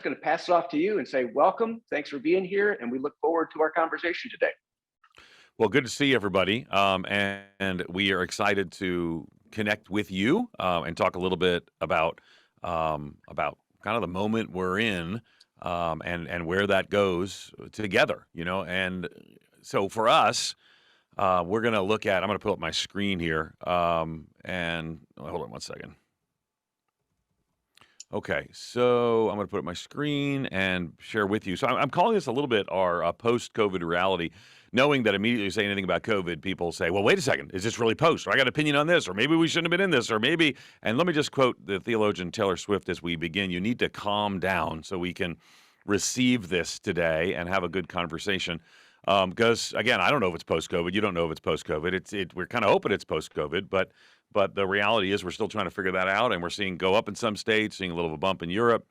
going to pass it off to you and say, welcome. Thanks for being here. And we look forward to our conversation today. Well, good to see everybody. And we are excited to connect with you and talk a little bit about kind of the moment we're in and where that goes together, And so for us, we're going to look at, I'm going to pull up my screen here. Hold on one second. Okay, so I'm going to put up my screen and share with you. So I'm calling this a little bit our post-COVID reality, knowing that immediately you say anything about COVID, people say, well, wait a second, is this really post? Or I got an opinion on this, or maybe we shouldn't have been in this, or maybe, and let me just quote the theologian Taylor Swift as we begin. You need to calm down so we can receive this today and have a good conversation. Because, again, I don't know if it's post-COVID. You don't know if it's post-COVID. We're kind of hoping it's post-COVID, but the reality is we're still trying to figure that out, and we're seeing go up in some states, seeing a little of a bump in Europe.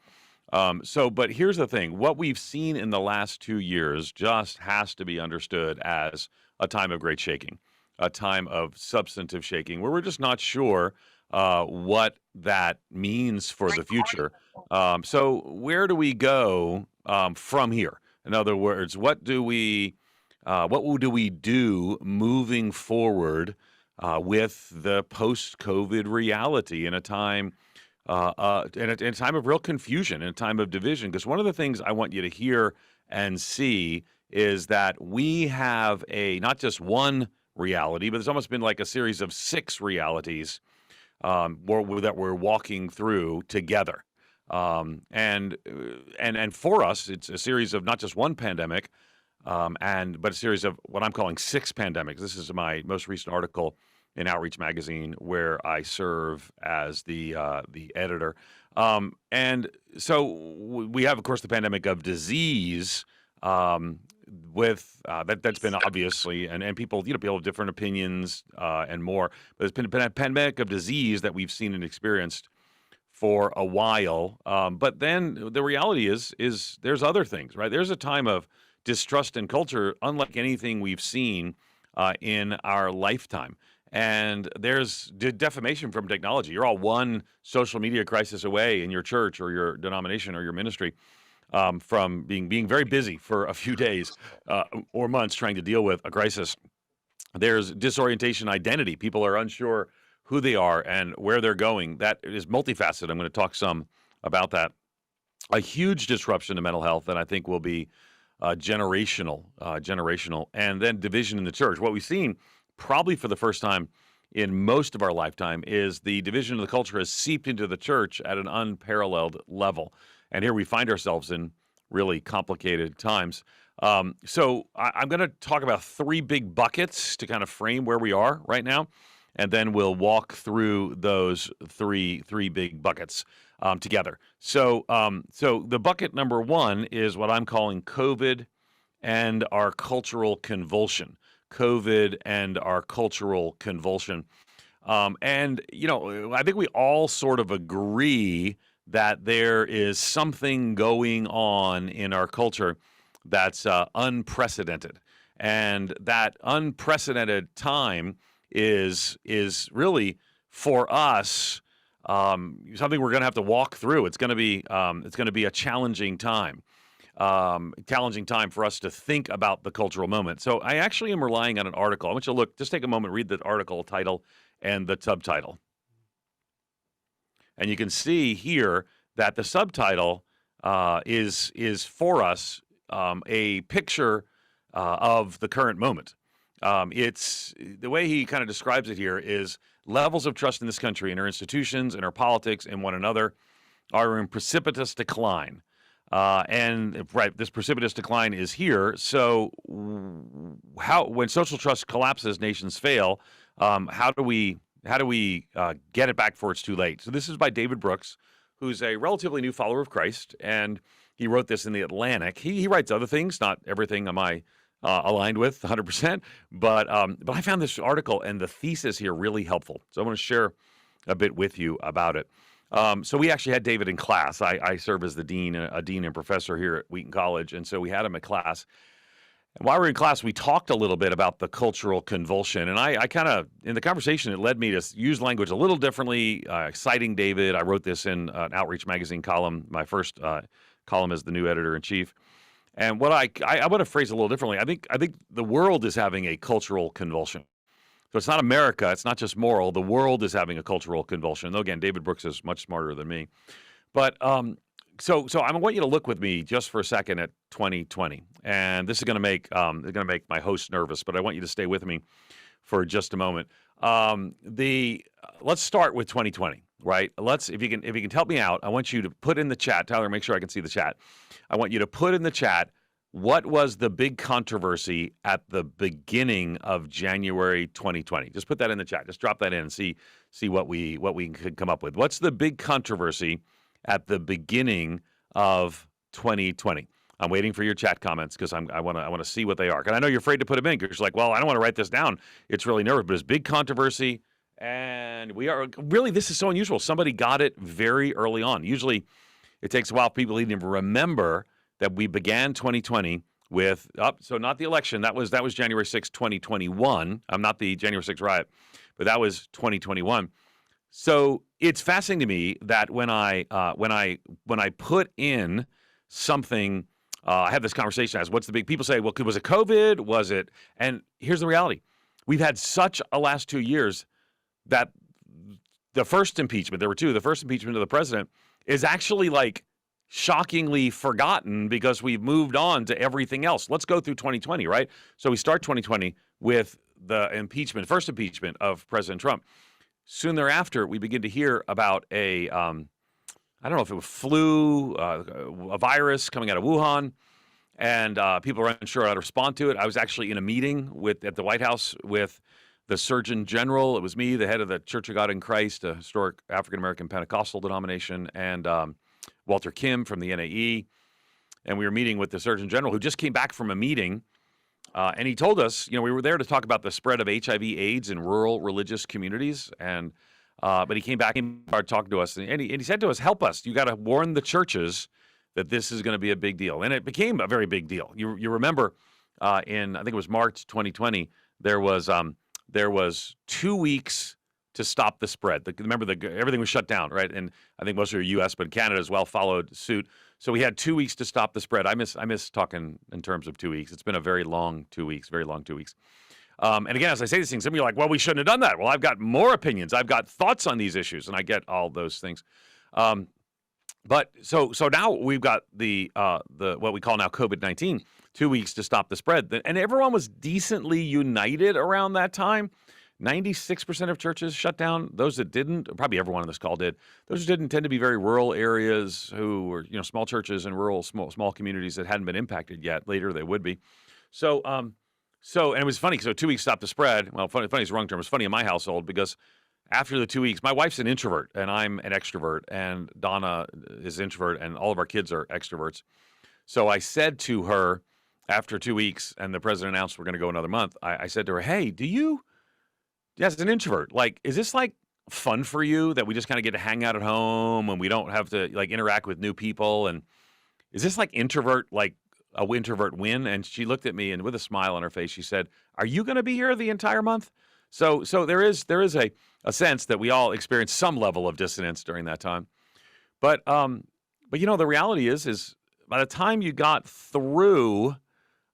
But here's the thing. What we've seen in the last 2 years just has to be understood as a time of great shaking, a time of substantive shaking, where we're just not sure what that means for the future. So where do we go from here? In other words, what do we do moving forward with the post-COVID reality in a time in a time of real confusion, in a time of division? Because one of the things I want you to hear and see is that we have not just one reality, but there's almost been like a series of 6 realities that we're walking through together. And for us, it's a series of not just one pandemic, but a series of what I'm calling 6 pandemics. This is my most recent article in Outreach Magazine, where I serve as the editor. And so we have, of course, the pandemic of disease. That's been obviously, and people, people have different opinions and more. But there's been a pandemic of disease that we've seen and experienced for a while. But then the reality is there's other things, right? There's a time of distrust in culture unlike anything we've seen in our lifetime. And there's defamation from technology. You're all one social media crisis away in your church or your denomination or your ministry from being very busy for a few days or months trying to deal with a crisis. There's disorientation identity. People are unsure who they are and where they're going. That is multifaceted. I'm going to talk some about that. A huge disruption to mental health that I think will be generational, and then division in the church. What we've seen probably for the first time in most of our lifetime is the division of the culture has seeped into the church at an unparalleled level. And here we find ourselves in really complicated times. So I'm going to talk about 3 big buckets to kind of frame where we are right now. And then we'll walk through those three big buckets together. So the bucket number 1 is what I'm calling COVID and our cultural convulsion. COVID and our cultural convulsion. I think we all sort of agree that there is something going on in our culture that's unprecedented. And that unprecedented time is really for us something we're going to have to walk through. It's going to be a challenging time. Challenging time for us to think about the cultural moment. So I actually am relying on an article. I want you to just take a moment, read the article title and the subtitle. And you can see here that the subtitle is for us a picture of the current moment. It's the way he kind of describes it here is levels of trust in this country, in our institutions, in our politics, in one another are in precipitous decline. This precipitous decline is here. So when social trust collapses, nations fail. How do we get it back before it's too late? So this is by David Brooks, who's a relatively new follower of Christ, and he wrote this in the Atlantic. He writes other things. Not everything am I aligned with 100%, but I found this article and the thesis here really helpful. So I want to share a bit with you about it. So we actually had David in class. I serve as a dean and professor here at Wheaton College, and so we had him in class. And while we were in class, we talked a little bit about the cultural convulsion, and I kind of, in the conversation, it led me to use language a little differently, citing David. I wrote this in an Outreach Magazine column, my first call him as the new editor-in-chief. And what I want to phrase it a little differently. I think the world is having a cultural convulsion. So it's not America. It's not just moral. The world is having a cultural convulsion. Though again, David Brooks is much smarter than me. But so I want you to look with me just for a second at 2020, and this is going to make my host nervous. But I want you to stay with me for just a moment. Let's start with 2020, right? If you can help me out, I want you to put in the chat. Tyler, make sure I can see the chat. I want you to put in the chat, what was the big controversy at the beginning of January 2020? Just put that in the chat. Just drop that in and see what we could come up with. What's the big controversy at the beginning of 2020? I'm waiting for your chat comments because I want to see what they are. And I know you're afraid to put them in because you're like, well, I don't want to write this down. It's really nervous, but it's big controversy. And we are really, this is so unusual. Somebody got it very early on. Usually it takes a while for people even to remember that we began 2020 with, so not the election. That was January 6, 2021. Not the January 6 riot, but that was 2021. So it's fascinating to me that when I put in something, I have this conversation as what's the big, people say, well, was it COVID? Was it? And here's the reality. We've had such a last 2 years that the first impeachment, there were two, the first impeachment of the president is actually like shockingly forgotten because we've moved on to everything else. Let's go through 2020, right? So we start 2020 with the first impeachment of President Trump. Soon thereafter, we begin to hear about I don't know if it was flu, a virus coming out of Wuhan, and people are unsure how to respond to it. I was actually in a meeting at the White House with the Surgeon General. It was me, the head of the Church of God in Christ, a historic African-American Pentecostal denomination, and Walter Kim from the NAE. And we were meeting with the Surgeon General, who just came back from a meeting, and he told us, we were there to talk about the spread of HIV/AIDS in rural religious communities, and but he came back and started talking to us, and he said to us, help us. You got to warn the churches that this is going to be a big deal. And it became a very big deal. You remember in, I think it was March 2020, there was 2 weeks to stop the spread. Remember, everything was shut down, right? And I think most of the U.S., but Canada as well followed suit. So we had 2 weeks to stop the spread. I miss talking in terms of 2 weeks. It's been a very long 2 weeks, very long 2 weeks. And again, as I say these things, some of you are like, well, we shouldn't have done that. Well, I've got more opinions. I've got thoughts on these issues, and I get all those things. But so now we've got the what we call now COVID-19, 2 weeks to stop the spread. And everyone was decently united around that time. 96% of churches shut down. Those that didn't, probably everyone on this call did. Those who didn't tend to be very rural areas who were, small churches and rural, small communities that hadn't been impacted yet. Later they would be. So and it was funny. So 2 weeks stopped the spread. Well, funny is the wrong term. It was funny in my household because after the 2 weeks, my wife's an introvert and I'm an extrovert, and Donna is introvert, and all of our kids are extroverts. So I said to her after 2 weeks, and the president announced we're going to go another month. I said to her, hey, as an introvert, is this fun for you that we just kind of get to hang out at home and we don't have to interact with new people? And is this a introvert win? And she looked at me and with a smile on her face, she said, are you going to be here the entire month? So there is a sense that we all experience some level of dissonance during that time. But the reality is by the time you got through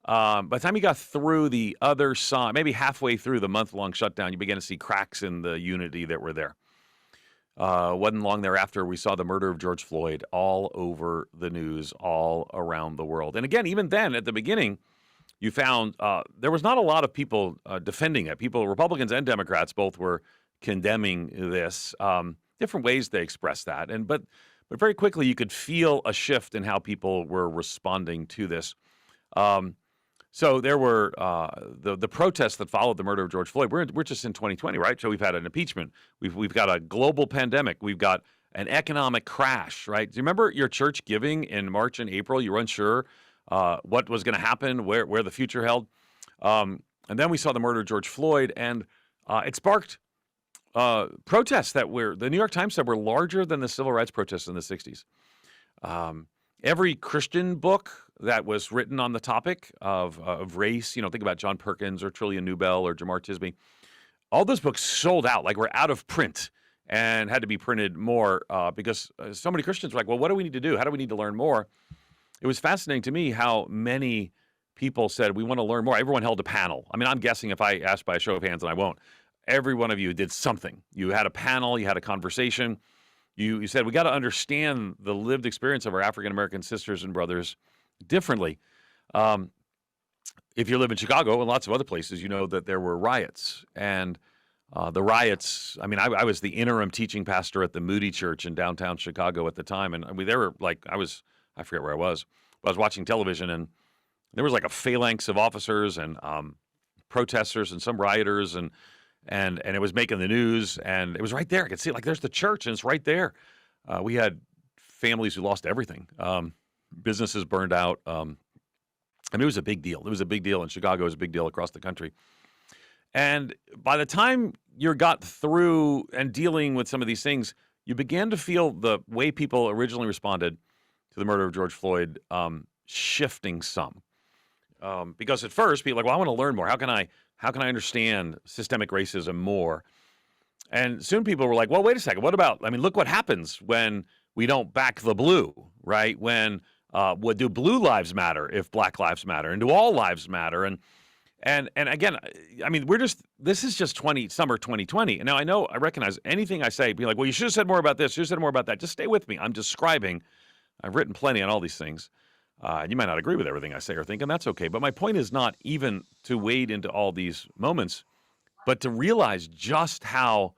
the other side, maybe halfway through the month-long shutdown, you began to see cracks in the unity that were there. Wasn't long thereafter, we saw the murder of George Floyd all over the news, all around the world. And again, even then, at the beginning, you found there was not a lot of people defending it. People, Republicans and Democrats, both were condemning this. Different ways they expressed that. But very quickly, you could feel a shift in how people were responding to this. So there were the protests that followed the murder of George Floyd. We're just in 2020, right? So we've had an impeachment. We've got a global pandemic. We've got an economic crash, right? Do you remember your church giving in March and April? You were unsure what was going to happen, where the future held. And then we saw the murder of George Floyd, and it sparked protests that the New York Times said were larger than the civil rights protests in the 60s. Every Christian book that was written on the topic of race, think about John Perkins or Trillian Newbell or Jamar Tisby, all those books sold out, were out of print and had to be printed more because so many Christians were like, well, what do we need to do? How do we need to learn more? it was fascinating to me how many people said, we want to learn more. Everyone held a panel. I mean, I'm guessing if I asked by a show of hands, and I won't, every one of you did something. You had a panel, you had a conversation. You said, we got to understand the lived experience of our African-American sisters and brothers differently. Um, if you live in Chicago and lots of other places, you know that there were riots. And the riots, I mean, I was the interim teaching pastor at the Moody Church in downtown Chicago at the time. And I mean, there were like, I forget where I was, but I was watching television, and there was like a phalanx of officers and protesters and some rioters, and it was making the news, and it was right there. I could see it, like, there's the church, and it's right there. We had families who lost everything, businesses burned out. I mean, it was a big deal. It was a big deal in Chicago. It was a big deal across the country. And by the time you got through and dealing with some of these things, you began to feel the way people originally responded to the murder of George Floyd shifting some. Because at first, people were like, well, I want to learn more. How can I understand systemic racism more? And soon people were like, well, wait a second. What about, I mean, look what happens when we don't back the blue, right? When, what do blue lives matter if black lives matter? And do all lives matter? And again, I mean, this is just summer 2020. And now I recognize anything I say, be like, well, you should have said more about this. You should have said more about that. Just stay with me. I'm describing. I've written plenty on all these things. And you might not agree with everything I say or think, and that's okay. But my point is not even to wade into all these moments, but to realize just how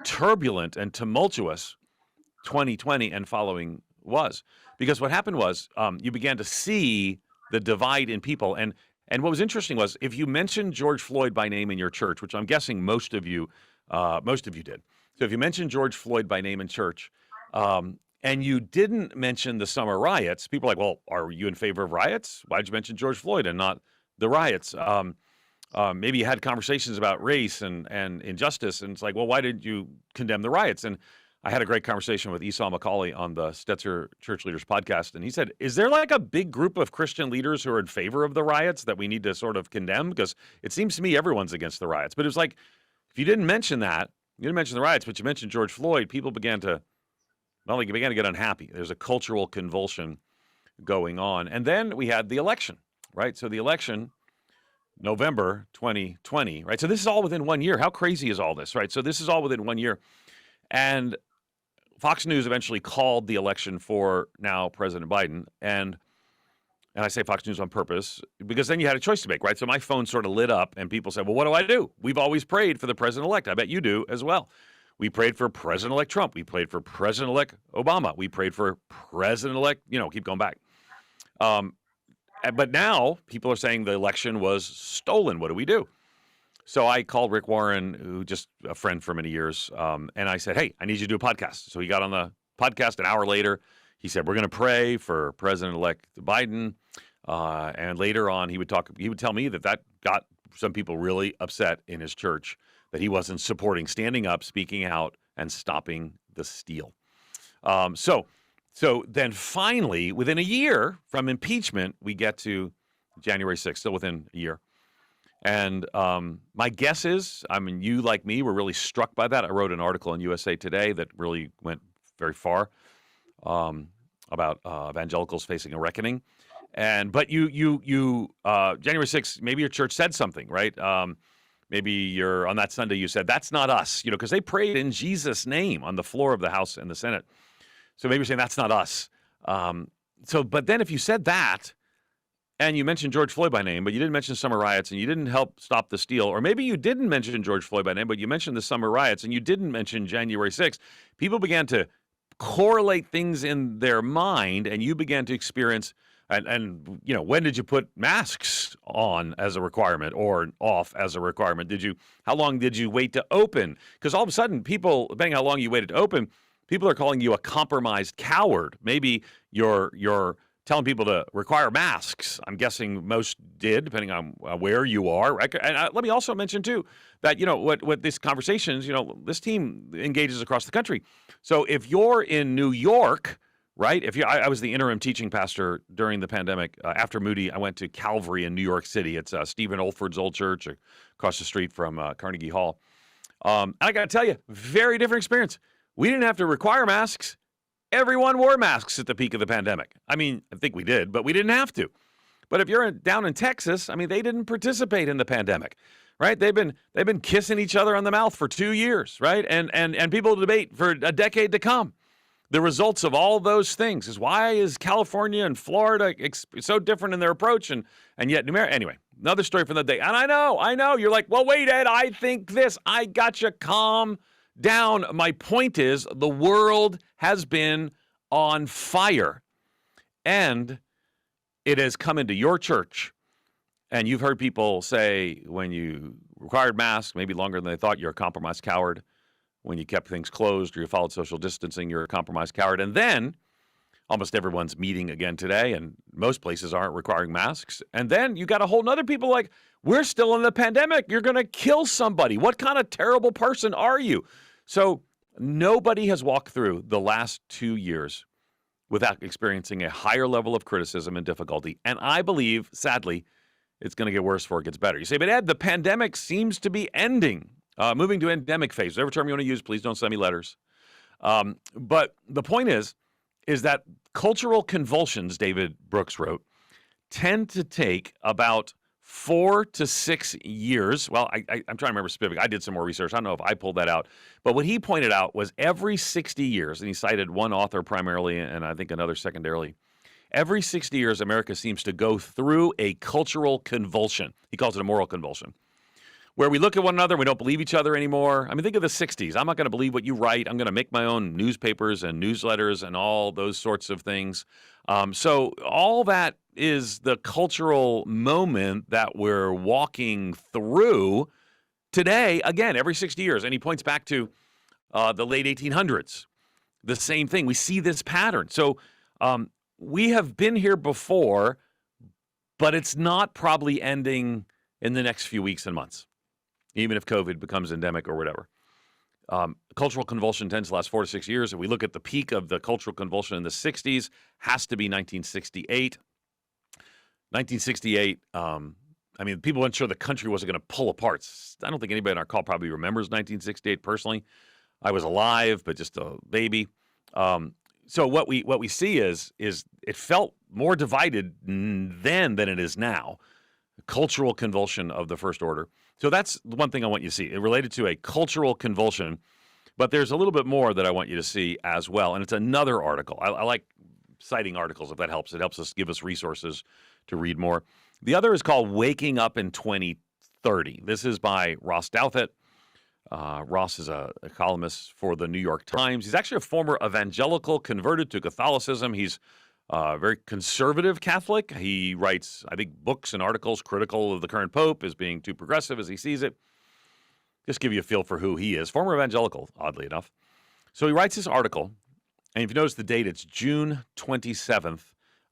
turbulent and tumultuous 2020 and following was. Because what happened was you began to see the divide in people. And what was interesting was, if you mentioned George Floyd by name in your church, which I'm guessing most of you did. So if you mentioned George Floyd by name in church, and you didn't mention the summer riots, people are like, well, are you in favor of riots? Why did you mention George Floyd and not the riots? Maybe you had conversations about race and injustice, and it's like, well, why didn't you condemn the riots? And I had a great conversation with Esau McCauley on the Stetzer Church Leaders podcast, and he said, is there like a big group of Christian leaders who are in favor of the riots that we need to sort of condemn? Because it seems to me everyone's against the riots. But it was like, if you didn't mention that, you didn't mention the riots, but you mentioned George Floyd, people began to get unhappy. There's a cultural convulsion going on. And then we had the election, right? So the election, November 2020, right? So this is all within 1 year. How crazy is all this, right? So this is all within 1 year. And Fox News eventually called the election for now President Biden. And I say Fox News on purpose because then you had a choice to make, right? So my phone sort of lit up and people said, well, what do I do? We've always prayed for the president-elect. I bet you do as well. We prayed for President-elect Trump. We prayed for President-elect Obama. We prayed for President-elect, keep going back. But now people are saying the election was stolen. What do we do? So I called Rick Warren, who just a friend for many years, and I said, hey, I need you to do a podcast. So he got on the podcast an hour later. He said, we're going to pray for President-elect Biden. And later on, he would tell me that got some people really upset in his church, that he wasn't supporting, standing up, speaking out, and stopping the steal. So then finally, within a year from impeachment, we get to January 6th, still within a year. And my guess is, I mean, you like me were really struck by that. I wrote an article in USA Today that really went very far about evangelicals facing a reckoning. But you January 6th, maybe your church said something, right? Maybe on that Sunday you said, that's not us, because they prayed in Jesus' name on the floor of the House and the Senate. So maybe you're saying that's not us. But then if you said that, and you mentioned George Floyd by name, but you didn't mention summer riots, and you didn't help stop the steal, or maybe you didn't mention George Floyd by name, but you mentioned the summer riots, and you didn't mention January 6th, people began to correlate things in their mind, and you began to experience, and when did you put masks on as a requirement or off as a requirement? How long did you wait to open? Because all of a sudden, people, depending how long you waited to open, people are calling you a compromised coward. Maybe you're telling people to require masks. I'm guessing most did, depending on where you are. And let me also mention, too, that, what these conversations, this team engages across the country. So if you're in New York, right, I was the interim teaching pastor during the pandemic. After Moody, I went to Calvary in New York City. It's Stephen Olford's old church across the street from Carnegie Hall. I got to tell you, very different experience. We didn't have to require masks. Everyone wore masks at the peak of the pandemic. I mean, I think we did, but we didn't have to. But if you're down in Texas, I mean, they didn't participate in the pandemic, right? They've been kissing each other on the mouth for 2 years, right? And people debate for a decade to come. The results of all those things is why is California and Florida so different in their approach, and yet anyway, another story from the day. And I know you're like, well, wait, Ed, I think this. I got you. Calm down. My point is the world has been on fire, and it has come into your church. And you've heard people say when you required masks, maybe longer than they thought, you're a compromised coward. When you kept things closed or you followed social distancing, you're a compromised coward. And then almost everyone's meeting again today, and most places aren't requiring masks. And then you got a whole nother people like, we're still in the pandemic. You're going to kill somebody. What kind of terrible person are you? So nobody has walked through the last 2 years without experiencing a higher level of criticism and difficulty. And I believe, sadly, it's going to get worse before it gets better. You say, but Ed, the pandemic seems to be ending. Moving to endemic phase. Whatever term you want to use, please don't send me letters. But the point is that cultural convulsions, David Brooks wrote, tend to take about 4 to 6 years. Well, I'm trying to remember specific. I did some more research. I don't know if I pulled that out. But what he pointed out was every 60 years, and he cited one author primarily and I think another secondarily, every 60 years, America seems to go through a cultural convulsion. He calls it a moral convulsion, where we look at one another and we don't believe each other anymore. I mean, think of the 60s. I'm not going to believe what you write. I'm going to make my own newspapers and newsletters and all those sorts of things. So all that is the cultural moment that we're walking through today, again, every 60 years. And he points back to the late 1800s. The same thing. We see this pattern. So we have been here before, but it's not probably ending in the next few weeks and months, even if COVID becomes endemic or whatever. Cultural convulsion tends to last 4 to 6 years. If we look at the peak of the cultural convulsion in the 60s, has to be 1968. 1968, I mean, people weren't sure the country wasn't going to pull apart. I don't think anybody in our call probably remembers 1968 personally. I was alive, but just a baby. So what we see is it felt more divided then than it is now. Cultural convulsion of the first order. So that's the one thing I want you to see. It related to a cultural convulsion, but there's a little bit more that I want you to see as well. And it's another article. I like citing articles if that helps. It helps us give us resources to read more. The other is called Waking Up in 2030. This is by Ross Douthat. Ross is a columnist for the New York Times. He's actually a former evangelical converted to Catholicism. He's very conservative Catholic. He writes, I think, books and articles critical of the current pope as being too progressive as he sees it. Just give you a feel for who he is. Former evangelical, oddly enough. So he writes this article, and if you notice the date, it's June 27th,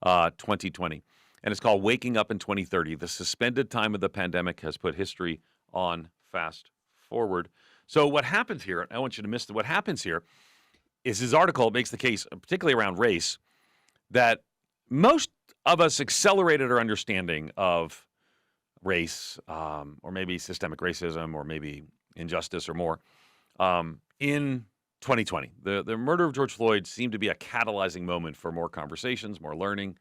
2020. And it's called Waking Up in 2030. The suspended time of the pandemic has put history on fast forward. So what happens here, I want you to miss what happens here, is his article makes the case, particularly around race, that most of us accelerated our understanding of race, or maybe systemic racism, or maybe injustice or more, in 2020. The murder of George Floyd seemed to be a catalyzing moment for more conversations, more learning.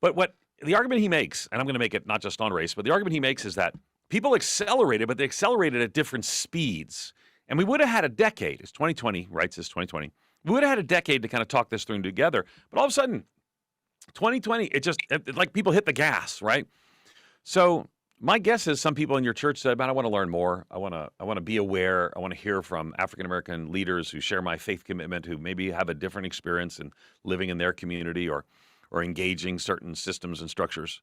But what the argument he makes, and I'm going to make it not just on race, but the argument he makes is that people accelerated, but they accelerated at different speeds. And we would have had a decade, as 2020 writes as 2020, we would have had a decade to kind of talk this through together. But all of a sudden, 2020, it like people hit the gas, right? So my guess is some people in your church said, man, I want to learn more. I want to be aware. I want to hear from African-American leaders who share my faith commitment, who maybe have a different experience in living in their community or engaging certain systems and structures.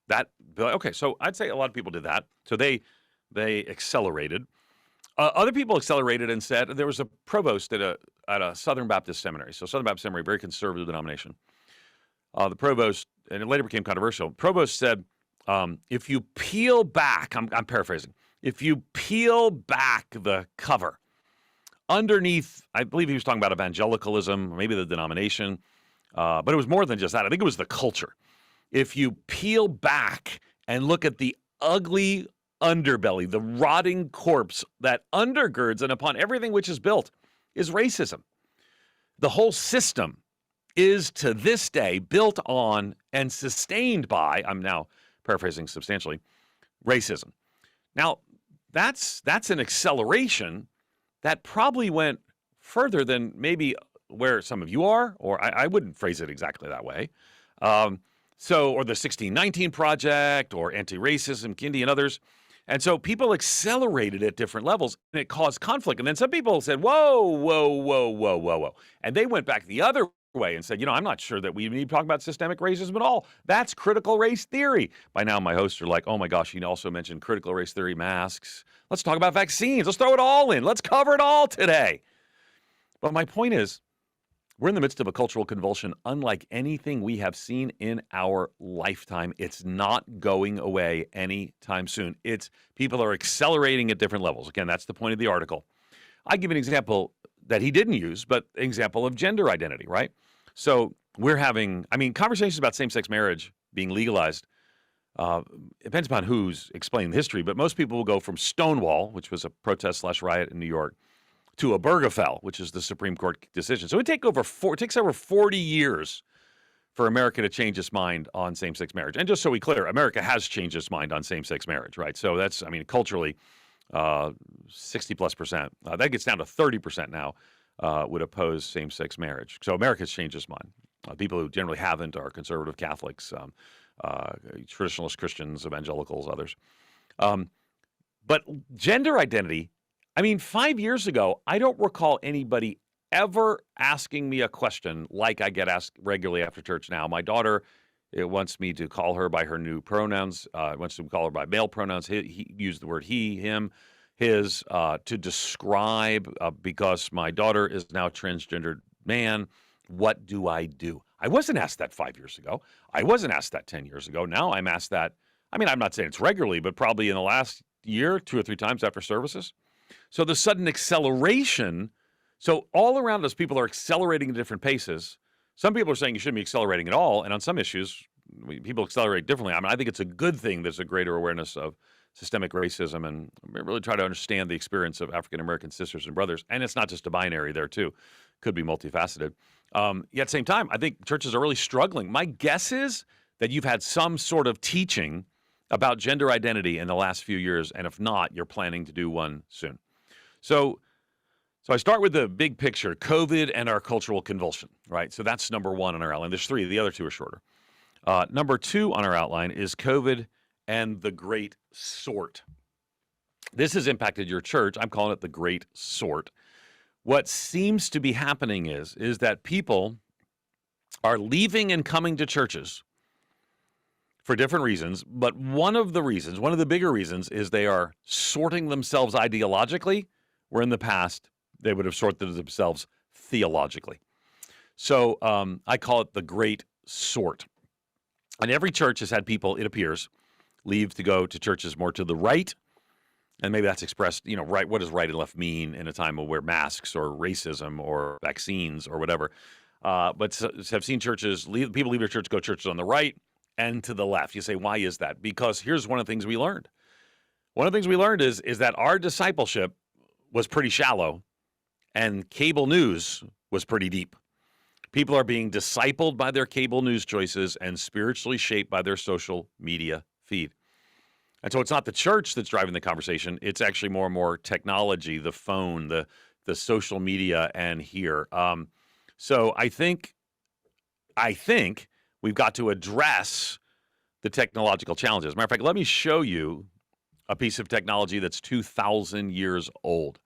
Okay, so I'd say a lot of people did that. So they accelerated. Other people accelerated and said there was a provost at a Southern Baptist seminary. So Southern Baptist Seminary, very conservative denomination. The provost, and it later became controversial, provost said, if you peel back, I'm paraphrasing, if you peel back the cover underneath, I believe he was talking about evangelicalism, maybe the denomination, but it was more than just that. I think it was the culture. If you peel back and look at the ugly underbelly, the rotting corpse that undergirds and upon everything which is built is racism. The whole system is to this day built on and sustained by, I'm now paraphrasing substantially, racism. Now, that's an acceleration that probably went further than maybe where some of you are, or I wouldn't phrase it exactly that way. Or the 1619 Project, or anti-racism, Kindi and others. And so people accelerated at different levels, and it caused conflict. And then some people said, whoa, whoa, whoa, whoa, whoa, whoa. And they went back the other way and said, I'm not sure that we need to talk about systemic racism at all. That's critical race theory. By now, my hosts are like, oh my gosh, you also mentioned critical race theory masks. Let's talk about vaccines. Let's throw it all in. Let's cover it all today. But my point is, we're in the midst of a cultural convulsion unlike anything we have seen in our lifetime. It's not going away anytime soon. People are accelerating at different levels. Again, that's the point of the article. I give an example that he didn't use, but an example of gender identity, right? So we're having, conversations about same-sex marriage being legalized. It depends upon who's explaining the history, but most people will go from Stonewall, which was a protest/riot in New York, to Obergefell, which is the Supreme Court decision. So it takes over 40 years for America to change its mind on same-sex marriage. And just so we clear, America has changed its mind on same-sex marriage, right? So that's, culturally, 60+%. That gets down to 30% now would oppose same-sex marriage. So America's changed its mind. People who generally haven't are conservative Catholics, traditionalist Christians, evangelicals, others. But gender identity, 5 years ago, I don't recall anybody ever asking me a question like I get asked regularly after church now. My daughter wants me to call her by her new pronouns, wants to call her by male pronouns. He used the word he, him, his, to describe, because my daughter is now a transgendered man. What do I do? I wasn't asked that 5 years ago. I wasn't asked that 10 years ago. Now I'm asked that. I'm not saying it's regularly, but probably in the last year, 2 or 3 times after services. So the sudden acceleration, so all around us, people are accelerating at different paces. Some people are saying you shouldn't be accelerating at all, and on some issues, people accelerate differently. I think it's a good thing there's a greater awareness of systemic racism, and really try to understand the experience of African-American sisters and brothers. And it's not just a binary there, too. Could be multifaceted. Yet at the same time, I think churches are really struggling. My guess is that you've had some sort of teaching about gender identity in the last few years, and if not, you're planning to do one soon. So I start with the big picture, COVID and our cultural convulsion, right? So that's number 1 on our outline. There's 3. The other 2 are shorter. Number 2 on our outline is COVID and the Great Sort. This has impacted your church. I'm calling it the Great Sort. What seems to be happening is that people are leaving and coming to churches for different reasons, but one of the bigger reasons, is they are sorting themselves ideologically, where in the past they would have sorted themselves theologically. So I call it the Great Sort. And every church has had people, it appears, leave to go to churches more to the right. And maybe that's expressed, right. What does right and left mean in a time of where masks or racism or vaccines or whatever? But have seen people leave their church, go churches on the right and to the left. You say, why is that? Because here's one of the things we learned. One of the things we learned is that our discipleship was pretty shallow and cable news was pretty deep. People are being discipled by their cable news choices and spiritually shaped by their social media feed. And so it's not the church that's driving the conversation. It's actually more and more technology, the phone, the social media, and here. So I think we've got to address the technological challenges. As a matter of fact, let me show you a piece of technology that's 2,000 years old.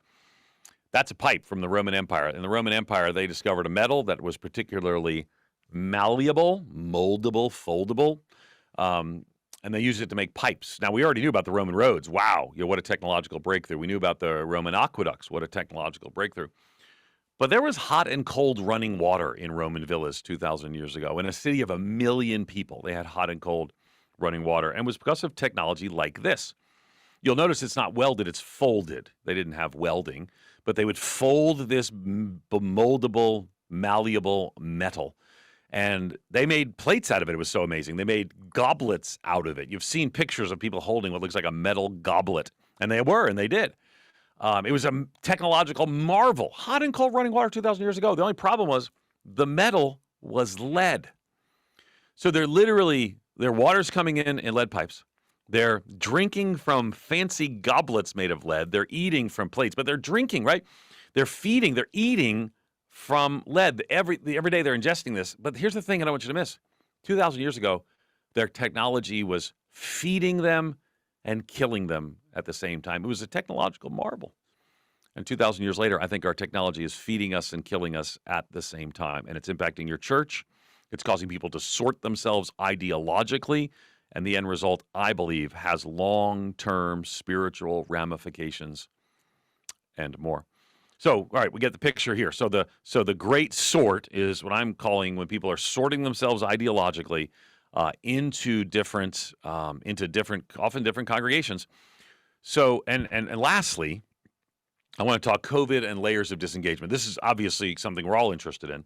That's a pipe from the Roman Empire. In the Roman Empire, they discovered a metal that was particularly malleable, moldable, foldable, and they used it to make pipes. Now, we already knew about the Roman roads. Wow, what a technological breakthrough. We knew about the Roman aqueducts. What a technological breakthrough. But there was hot and cold running water in Roman villas 2,000 years ago. In a city of 1 million people, they had hot and cold running water. And it was because of technology like this. You'll notice it's not welded, it's folded. They didn't have welding, but they would fold this moldable, malleable metal. And they made plates out of it. It was so amazing. They made goblets out of it. You've seen pictures of people holding what looks like a metal goblet. And they did. It was a technological marvel. Hot and cold running water 2,000 years ago. The only problem was the metal was lead. So their water's coming in lead pipes. They're drinking from fancy goblets made of lead. They're eating from plates, but they're drinking, right? They're eating from lead. Every day they're ingesting this. But here's the thing I don't want you to miss. 2,000 years ago, their technology was feeding them and killing them at the same time. It was a technological marvel. And 2,000 years later, I think our technology is feeding us and killing us at the same time. And it's impacting your church. It's causing people to sort themselves ideologically. And the end result, I believe, has long-term spiritual ramifications and more. So, all right, we get the picture here. So the great sort is what I'm calling when people are sorting themselves ideologically into different, often different congregations. So, and lastly, I want to talk COVID and layers of disengagement. This is obviously something we're all interested in.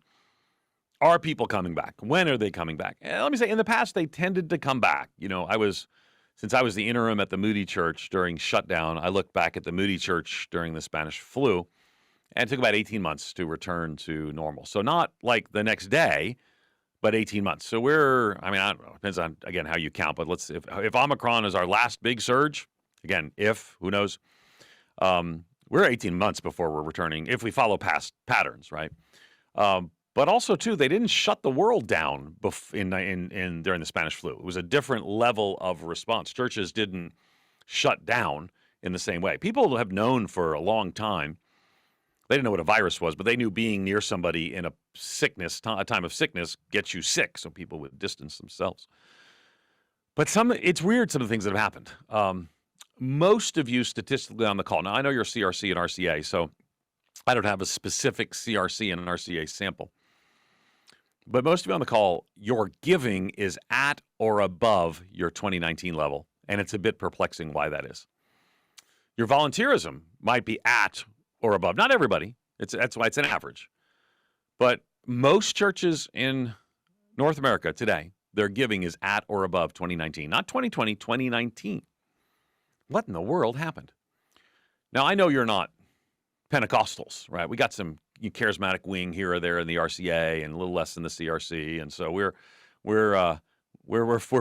Are people coming back? When are they coming back? And let me say, in the past, they tended to come back. Since I was the interim at the Moody Church during shutdown, I looked back at the Moody Church during the Spanish flu, and it took about 18 months to return to normal. So not like the next day, but 18 months. So I don't know, it depends on, again, how you count, but if Omicron is our last big surge, again, who knows, we're 18 months before we're returning, if we follow past patterns, right? But also, too, they didn't shut the world down during the Spanish flu. It was a different level of response. Churches didn't shut down in the same way. People have known for a long time. They didn't know what a virus was, but they knew being near somebody in a time of sickness gets you sick, so people would distance themselves. But it's weird, some of the things that have happened. Most of you statistically on the call, now I know you're CRC and RCA, so I don't have a specific CRC and RCA sample. But most of you on the call, your giving is at or above your 2019 level, and it's a bit perplexing why that is. Your volunteerism might be at or above. Not everybody. That's why it's an average. But most churches in North America today, their giving is at or above 2019. Not 2020, 2019. What in the world happened? Now, I know you're not Pentecostals, right? We got some charismatic wing here or there in the RCA and a little less in the CRC, and so we're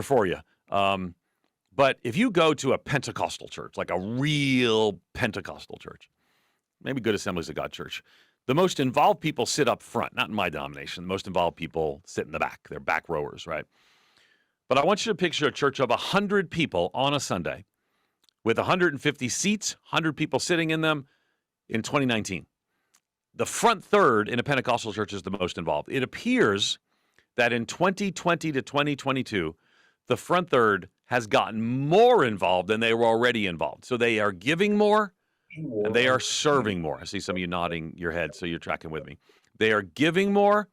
for you. But if you go to a Pentecostal church, like a real Pentecostal church, maybe Good Assemblies of God Church, the most involved people sit up front. Not in my denomination. The most involved people sit in the back. They're back rowers, right? But I want you to picture a church of 100 people on a Sunday with 150 seats, 100 people sitting in them in 2019. The front third in a Pentecostal church is the most involved. It appears that in 2020 to 2022, the front third has gotten more involved than they were already involved. So they are giving more and they are serving more. I see some of you nodding your head, so you're tracking with me. They are giving more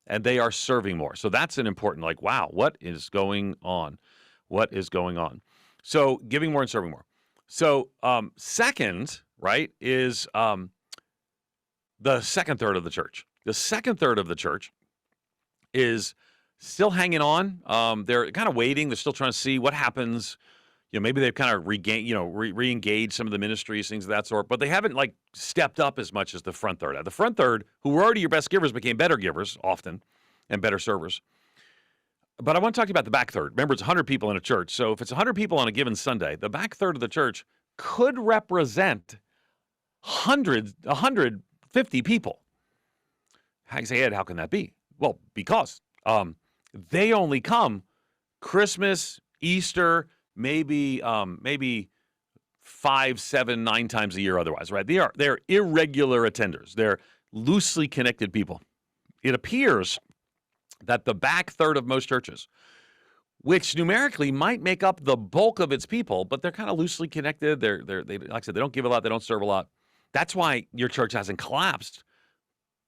and they are serving more. So that's an important, wow, what is going on? What is going on? So giving more and serving more. So second, right, is the second third of the church. The second third of the church is still hanging on. They're kind of waiting. They're still trying to see what happens. Maybe they've kind of regained, re-engaged some of the ministries, things of that sort. But they haven't stepped up as much as the front third. The front third, who were already your best givers, became better givers often and better servers. But I want to talk to you about the back third. Remember, it's 100 people in a church. So if it's 100 people on a given Sunday, the back third of the church could represent 150 people. I say, Ed, how can that be? Well, because they only come Christmas, Easter, maybe 5, 7, 9 times a year otherwise, right? They're irregular attenders. They're loosely connected people. It appears that the back third of most churches, which numerically might make up the bulk of its people, but they're kind of loosely connected. They like I said, they don't give a lot, they don't serve a lot. That's why your church hasn't collapsed.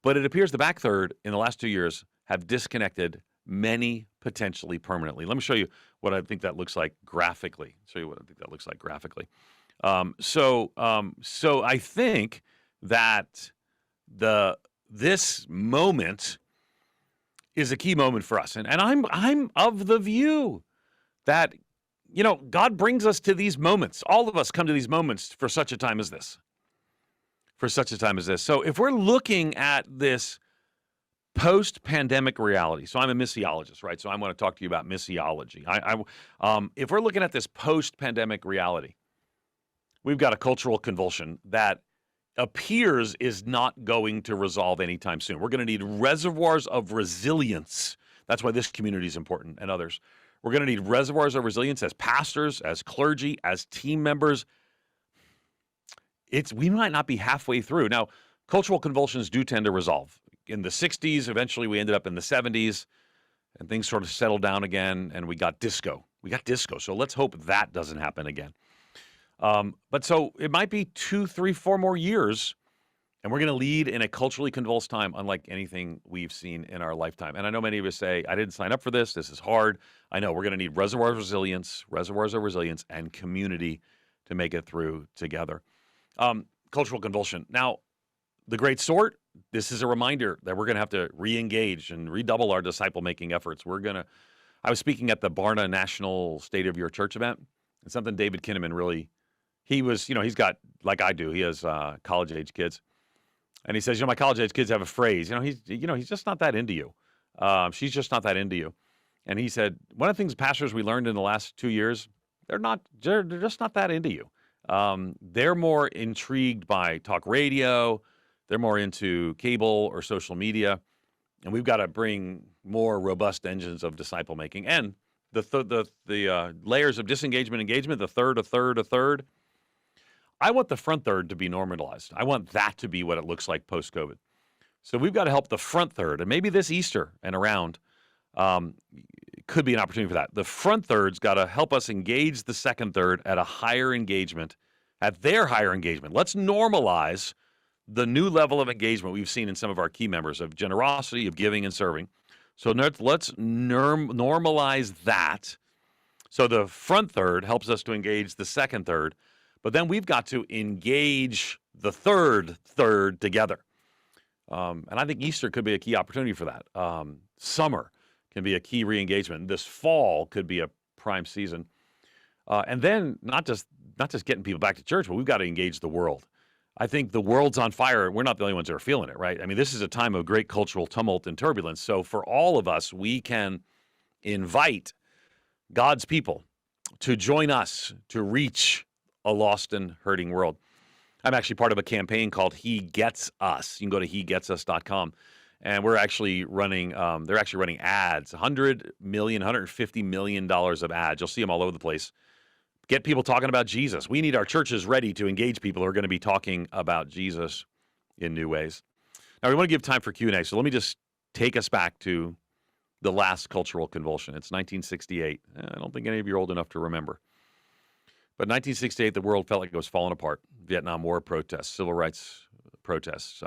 But it appears the back third in the last 2 years have disconnected, many potentially permanently. Let me show you what I think that looks like graphically. So I think that this moment is a key moment for us. And I'm of the view that, God brings us to these moments. All of us come to these moments for such a time as this. So if we're looking at this post-pandemic reality. So I'm a missiologist, right? So I want to talk to you about missiology. If we're looking at this post-pandemic reality, we've got a cultural convulsion that appears is not going to resolve anytime soon. We're going to need reservoirs of resilience. That's why this community is important, and others. We're going to need reservoirs of resilience as pastors, as clergy, as team members. We might not be halfway through. Now, cultural convulsions do tend to resolve. In the 60s, eventually we ended up in the 70s, and things sort of settled down again, and we got disco. So let's hope that doesn't happen again. But so it might be 2, 3, 4 more years, and we're going to lead in a culturally convulsed time unlike anything we've seen in our lifetime. And I know many of us say, I didn't sign up for this. This is hard. I know we're going to need reservoirs of resilience, and community to make it through together. Cultural convulsion. Now, the great sort, this is a reminder that we're going to have to re-engage and redouble our disciple-making efforts. I was speaking at the Barna National State of Your Church event, and something David Kinnaman really, he's got, like I do, he has college-age kids. And he says, my college-age kids have a phrase, he's just not that into you. She's just not that into you. And he said, one of the things pastors we learned in the last 2 years, they're just not that into you. They're more intrigued by talk radio. They're more into cable or social media. And we've got to bring more robust engines of disciple making. And the layers of disengagement, engagement, a third. I want the front third to be normalized. I want that to be what it looks like post-COVID. So we've got to help the front third. And maybe this Easter and around could be an opportunity for that. The front third's got to help us engage the second third at their higher engagement. Let's normalize the new level of engagement we've seen in some of our key members of generosity, of giving and serving. So let's normalize that. So the front third helps us to engage the second third, but then we've got to engage the third together. And I think Easter could be a key opportunity for that. Summer can be a key re-engagement. This fall could be a prime season. And then not just getting people back to church, but we've got to engage the world. I think the world's on fire. We're not the only ones that are feeling it, right? I mean, this is a time of great cultural tumult and turbulence. So for all of us, we can invite God's people to join us to reach a lost and hurting world. I'm actually part of a campaign called He Gets Us. You can go to hegetsus.com. And we're actually running, they're actually running ads, $150 million of ads. You'll see them all over the place. Get people talking about Jesus. We need our churches ready to engage people who are going to be talking about Jesus in new ways. Now, we want to give time for Q&A, so let me just take us back to the last cultural convulsion. It's 1968. I don't think any of you are old enough to remember. But 1968, the world felt like it was falling apart. Vietnam War protests, civil rights protests,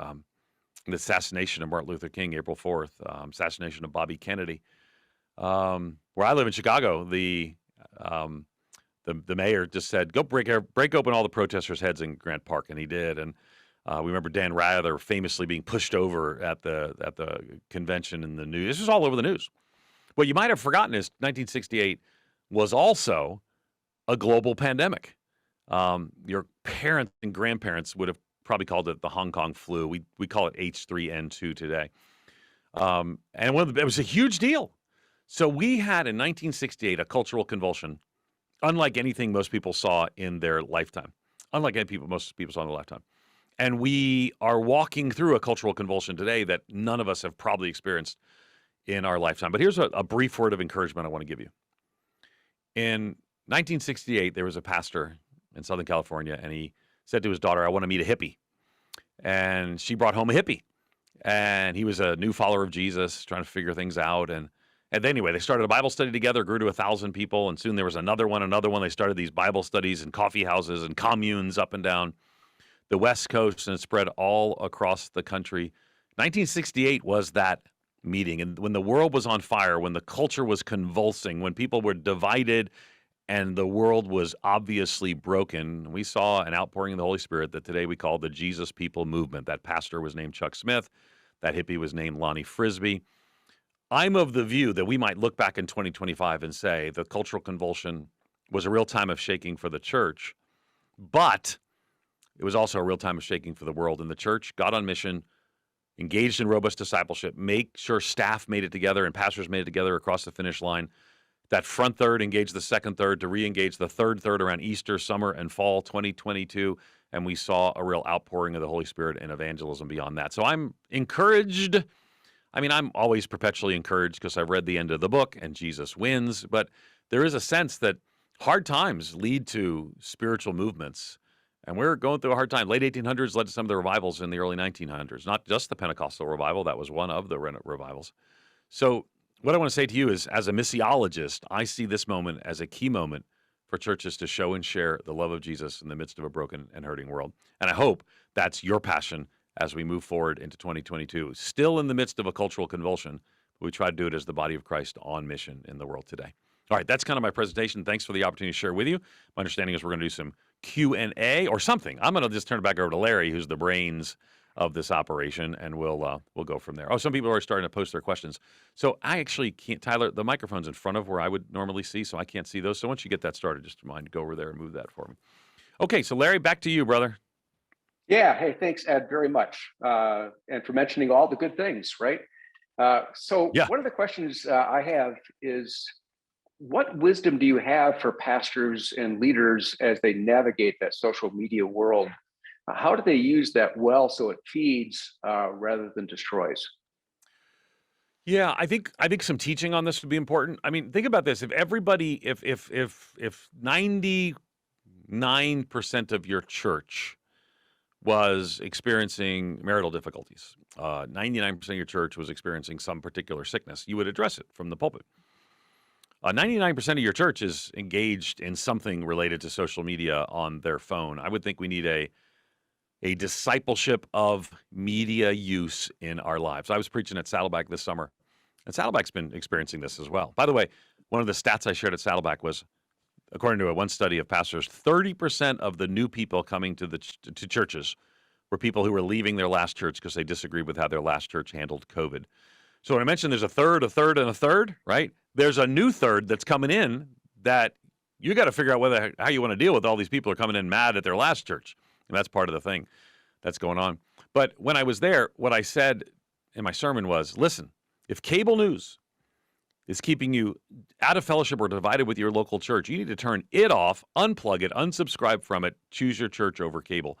the assassination of Martin Luther King, April 4th, assassination of Bobby Kennedy. Where I live in Chicago, the mayor just said, go break open all the protesters' heads in Grant Park, and he did. And we remember Dan Rather famously being pushed over at the convention in the news. This was all over the news. What you might have forgotten is 1968 was also a global pandemic. Your parents and grandparents would have probably called it the Hong Kong flu. We call it H3N2 today. And it was a huge deal. So we had in 1968 a cultural convulsion unlike anything most people saw in their lifetime. Most people saw in their lifetime. And we are walking through a cultural convulsion today that none of us have probably experienced in our lifetime. But here's a brief word of encouragement I want to give you. In 1968, there was a pastor in Southern California, and he said to his daughter, I want to meet a hippie. And she brought home a hippie. And he was a new follower of Jesus, trying to figure things out. And anyway, they started a Bible study together, grew to 1,000 people, and soon there was another one. They started these Bible studies in coffee houses and communes up and down the West Coast, and it spread all across the country. 1968 was that meeting, and when the world was on fire, when the culture was convulsing, when people were divided, and the world was obviously broken, we saw an outpouring of the Holy Spirit that today we call the Jesus People Movement. That pastor was named Chuck Smith. That hippie was named Lonnie Frisbee. I'm of the view that we might look back in 2025 and say the cultural convulsion was a real time of shaking for the church, but it was also a real time of shaking for the world and the church. God on mission engaged in robust discipleship, make sure staff made it together and pastors made it together across the finish line. That front third engaged the second third to re-engage the third around Easter, summer, and fall 2022. And we saw a real outpouring of the Holy Spirit and evangelism beyond that. So I'm encouraged. I mean, I'm always perpetually encouraged because I've read the end of the book and Jesus wins. But there is a sense that hard times lead to spiritual movements. And we're going through a hard time. Late 1800s led to some of the revivals in the early 1900s, not just the Pentecostal revival. That was one of the revivals. So what I want to say to you is, as a missiologist, I see this moment as a key moment for churches to show and share the love of Jesus in the midst of a broken and hurting world. And I hope that's your passion as we move forward into 2022. Still in the midst of a cultural convulsion, but we try to do it as the body of Christ on mission in the world today. All right, that's kind of my presentation. Thanks for the opportunity to share with you. My understanding is we're going to do some Q&A or something. I'm going to just turn it back over to Larry, who's the brains of this operation, and we'll go from there. Oh, some people are starting to post their questions. So I actually can't, Tyler, the microphone's in front of where I would normally see, so I can't see those. So once you get that started, just mind go over there and move that for me. Okay, so Larry, back to you, brother. Yeah. Hey, thanks, Ed, very much. And for mentioning all the good things, right? So Yeah. one of the questions I have is, what wisdom do you have for pastors and leaders as they navigate that social media world? How do they use that well so it feeds rather than destroys? Yeah, I think some teaching on this would be important. I mean, think about this: if everybody, if 99% of your church was experiencing marital difficulties, 99% of your church was experiencing some particular sickness, you would address it from the pulpit. 99% of your church is engaged in something related to social media on their phone. I would think we need a discipleship of media use in our lives. I was preaching at Saddleback this summer, and Saddleback's been experiencing this as well. By the way, one of the stats I shared at Saddleback was, according to one study of pastors, 30% of the new people coming to churches were people who were leaving their last church because they disagreed with how their last church handled COVID. So when I mentioned there's a third, and a third, right? There's a new third that's coming in that you got to figure out how you want to deal with all these people who are coming in mad at their last church. And that's part of the thing that's going on. But when I was there, what I said in my sermon was, listen, if cable news is keeping you out of fellowship or divided with your local church, you need to turn it off, unplug it, unsubscribe from it, choose your church over cable.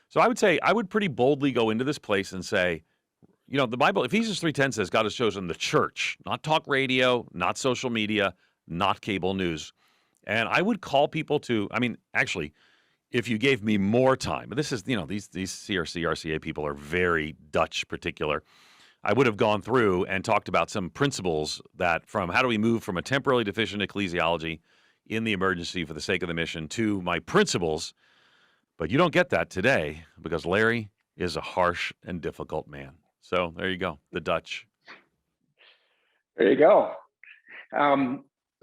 So I would say I would pretty boldly go into this place and say, you know, the Bible, Ephesians 3:10 says God has chosen the church, not talk radio, not social media, not cable news. And I would call people to, I mean, actually, if you gave me more time, but this is, you know, these CRC, RCA people are very Dutch particular. I would have gone through and talked about some principles that from how do we move from a temporally deficient ecclesiology in the emergency for the sake of the mission to my principles. But you don't get that today because Larry is a harsh and difficult man. So there you go, the Dutch. There you go.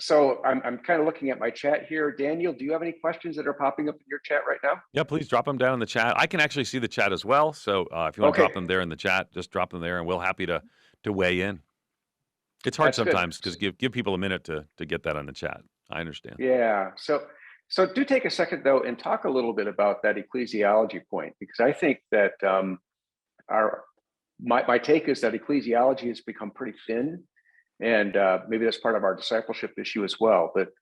So I'm kind of looking at my chat here. Daniel, do you have any questions that are popping up in your chat right now? Yeah, please drop them down in the chat. I can actually see the chat as well. So if you want to drop them there in the chat, just drop them there, and we'll happy to weigh in. It's hard sometimes because give people a minute to get that on the chat. I understand. Yeah. So do take a second though and talk a little bit about that ecclesiology point, because I think that my take is that ecclesiology has become pretty thin. And maybe that's part of our discipleship issue as well. But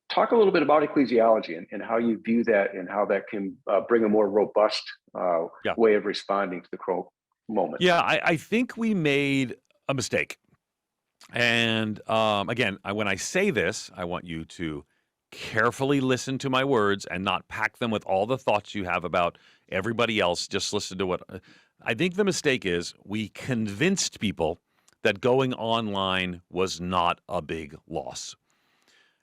talk a little bit about ecclesiology and how you view that and how that can bring a more robust way of responding to the moment. Yeah, I think we made a mistake. And again, when I say this, I want you to carefully listen to my words and not pack them with all the thoughts you have about everybody else. Just listen to what I think the mistake is. We convinced people that going online was not a big loss.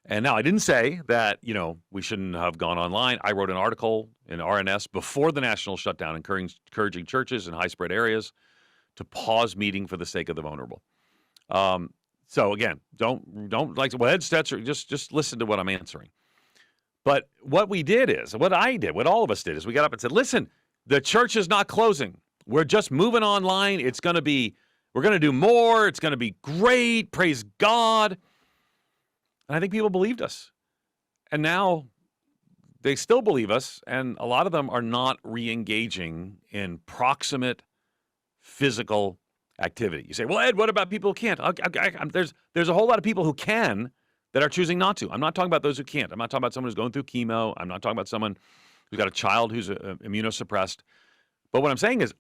And now I didn't say that, you know, we shouldn't have gone online. I wrote an article in RNS before the national shutdown encouraging churches in high spread areas to pause meeting for the sake of the vulnerable. So again, don't like, well, Ed Stetzer, just listen to what I'm answering. But what we did is, what all of us did is we got up and said, listen, the church is not closing. We're just moving online. We're going to do more. It's going to be great. Praise God. And I think people believed us. And now they still believe us. And a lot of them are not re-engaging in proximate physical activity. You say, well, Ed, what about people who can't? There's a whole lot of people who can that are choosing not to. I'm not talking about those who can't. I'm not talking about someone who's going through chemo. I'm not talking about someone who's got a child who's immunosuppressed. But what I'm saying is,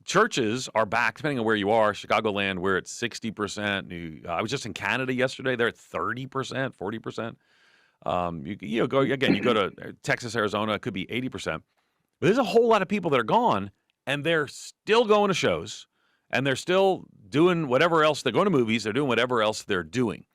churches are back, depending on where you are. Chicagoland, we're at 60%. I was just in Canada yesterday; they're at 30%, 40%. You go to Texas, Arizona, it could be 80%. But there's a whole lot of people that are gone, and they're still going to shows, and they're still doing whatever else. They're going to movies. They're doing whatever else they're doing.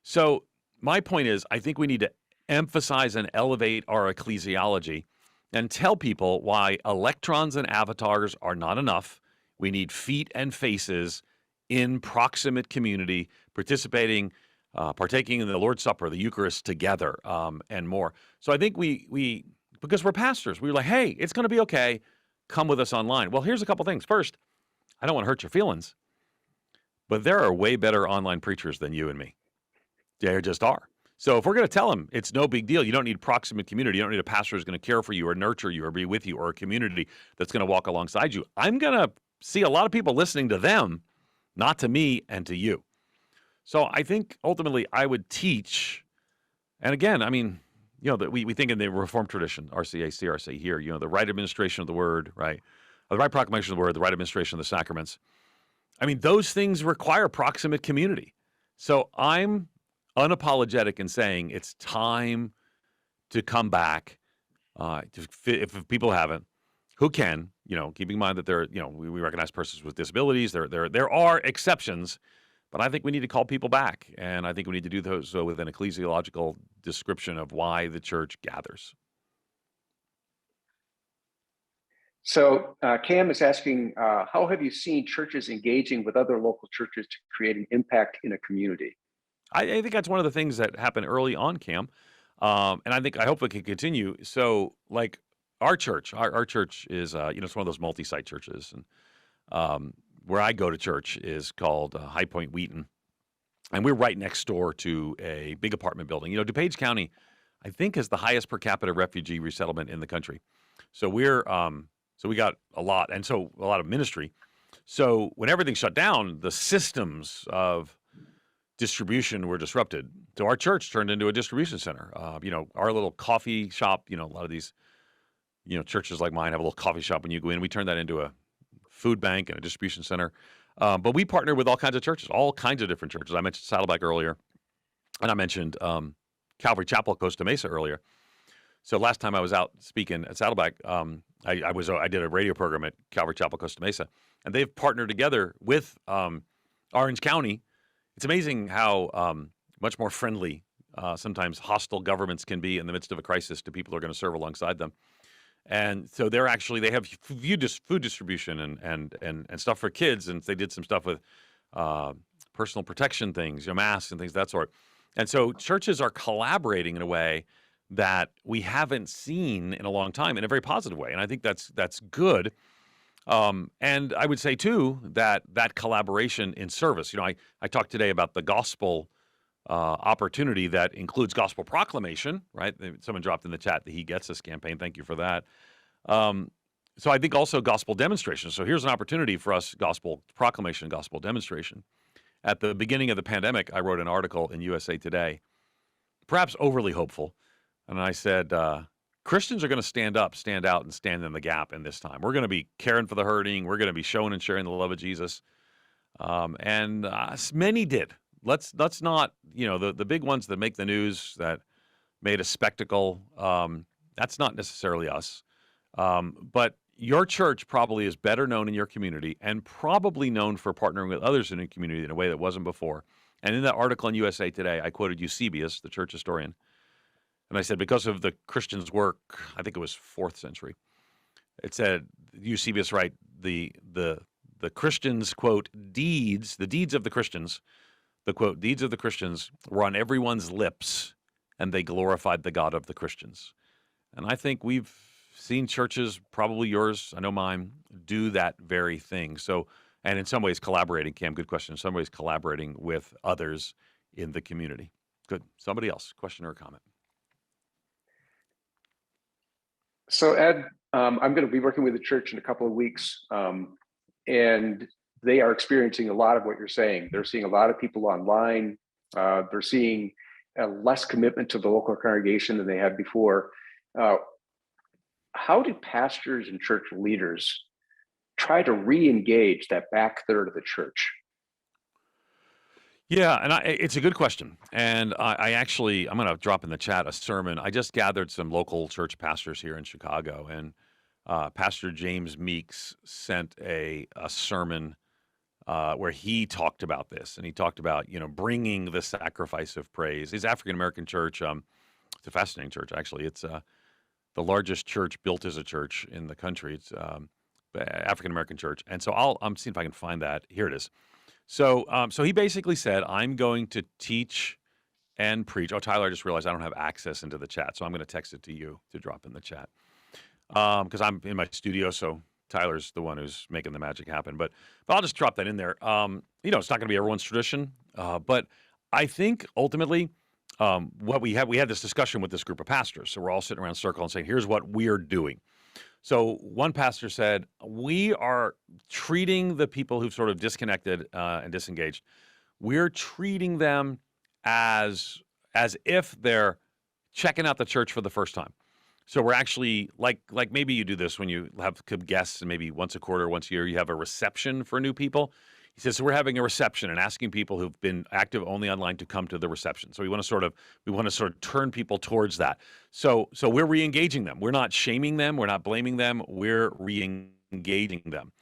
So my point is, I think we need to emphasize and elevate our ecclesiology and tell people why electrons and avatars are not enough. We need feet and faces in proximate community, partaking in the Lord's Supper, the Eucharist together, and more. So I think we because we're pastors, we're like, hey, it's going to be okay. Come with us online. Well, here's a couple things. First, I don't want to hurt your feelings, but there are way better online preachers than you and me. There just are. So if we're going to tell them it's no big deal, you don't need proximate community, you don't need a pastor who's going to care for you or nurture you or be with you or a community that's going to walk alongside you. I'm going to see a lot of people listening to them, not to me and to you. So I think ultimately I would teach, and again, I mean, we think in the Reformed tradition, RCA, CRC here, the right administration of the word, right? The right proclamation of the word, the right administration of the sacraments. I mean, those things require proximate community. So I'm unapologetic in saying it's time to come back. If people haven't, who can, keeping in mind that we recognize persons with disabilities. There are exceptions, but I think we need to call people back, and I think we need to do so with an ecclesiological description of why the church gathers. So Cam is asking, how have you seen churches engaging with other local churches to create an impact in a community? I think that's one of the things that happened early on, Cam, and I hope it can continue. So, like our church is it's one of those multi-site churches, and where I go to church is called High Point Wheaton, and we're right next door to a big apartment building. DuPage County, I think, is the highest per capita refugee resettlement in the country. So we got a lot, and so a lot of ministry. So when everything shut down, the systems of distribution were disrupted. So our church turned into a distribution center. Our little coffee shop, a lot of these, churches like mine have a little coffee shop when you go in. We turned that into a food bank and a distribution center. But we partner with all kinds of churches, all kinds of different churches. I mentioned Saddleback earlier, and I mentioned Calvary Chapel, Costa Mesa earlier. So last time I was out speaking at Saddleback, I did a radio program at Calvary Chapel, Costa Mesa, and they've partnered together with Orange County. It's amazing how much more friendly sometimes hostile governments can be in the midst of a crisis to people who are going to serve alongside them. And so they have food distribution and stuff for kids, and they did some stuff with personal protection things, masks and things of that sort. And so churches are collaborating in a way that we haven't seen in a long time in a very positive way, and I think that's good. And I would say, too, that collaboration in service. I talked today about the gospel opportunity that includes gospel proclamation, right? Someone dropped in the chat the He Gets Us campaign. Thank you for that. So I think also gospel demonstration. So here's an opportunity for us, gospel proclamation, gospel demonstration. At the beginning of the pandemic, I wrote an article in USA Today, perhaps overly hopeful. And I said, Christians are going to stand up, stand out, and stand in the gap in this time. We're going to be caring for the hurting. We're going to be showing and sharing the love of Jesus. And many did. Let's not, the big ones that make the news, that made a spectacle, that's not necessarily us. But your church probably is better known in your community and probably known for partnering with others in your community in a way that wasn't before. And in that article in USA Today, I quoted Eusebius, the church historian. And I said, because of the Christians' work, I think it was 4th century, it said, Eusebius, right, the Christians, quote, deeds, the deeds of the Christians, the quote, deeds of the Christians were on everyone's lips, and they glorified the God of the Christians. And I think we've seen churches, probably yours, I know mine, do that very thing. So, and in some ways collaborating, Cam, good question, in some ways collaborating with others in the community. Good. Somebody else, question or comment? So Ed, I'm going to be working with the church in a couple of weeks and they are experiencing a lot of what you're saying. They're seeing a lot of people online. They're seeing a less commitment to the local congregation than they had before. Uh, how do pastors and church leaders try to re-engage that back third of the church? Yeah, and it's a good question. And I'm going to drop in the chat a sermon. I just gathered some local church pastors here in Chicago, and Pastor James Meeks sent a sermon where he talked about this, and he talked about bringing the sacrifice of praise. His African American church. It's a fascinating church, actually. It's the largest church built as a church in the country. It's African American church, and so I'm seeing if I can find that. Here it is. So he basically said, I'm going to teach and preach. Oh, Tyler, I just realized I don't have access into the chat, so I'm going to text it to you to drop in the chat because I'm in my studio, so Tyler's the one who's making the magic happen. But I'll just drop that in there. It's not going to be everyone's tradition, but I think ultimately what we had this discussion with this group of pastors. So we're all sitting around a circle and saying, here's what we're doing. So one pastor said, we are treating the people who've sort of disconnected and disengaged, we're treating them as if they're checking out the church for the first time. So we're actually like maybe you do this when you have guests, and maybe once a quarter, once a year, you have a reception for new people. He says, so we're having a reception and asking people who've been active only online to come to the reception. So we want to sort of turn people towards that. So we're re-engaging them. We're not shaming them. We're not blaming them. We're re-engaging them.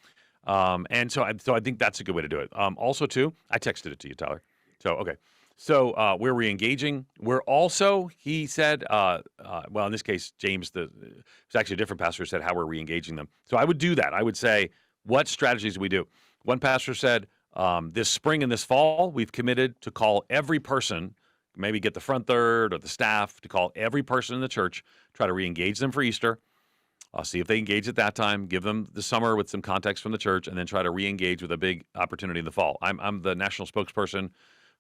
And so I think that's a good way to do it. Also, too, I texted it to you, Tyler. So, okay. So we're re-engaging. We're also, he said, well, in this case, James, it's actually a different pastor, said how we're re-engaging them. So I would do that. I would say, what strategies do we do? One pastor said, this spring and this fall, we've committed to call every person, maybe get the front third or the staff to call every person in the church, try to re-engage them for Easter. I'll see if they engage at that time, give them the summer with some context from the church, and then try to re-engage with a big opportunity in the fall. I'm the national spokesperson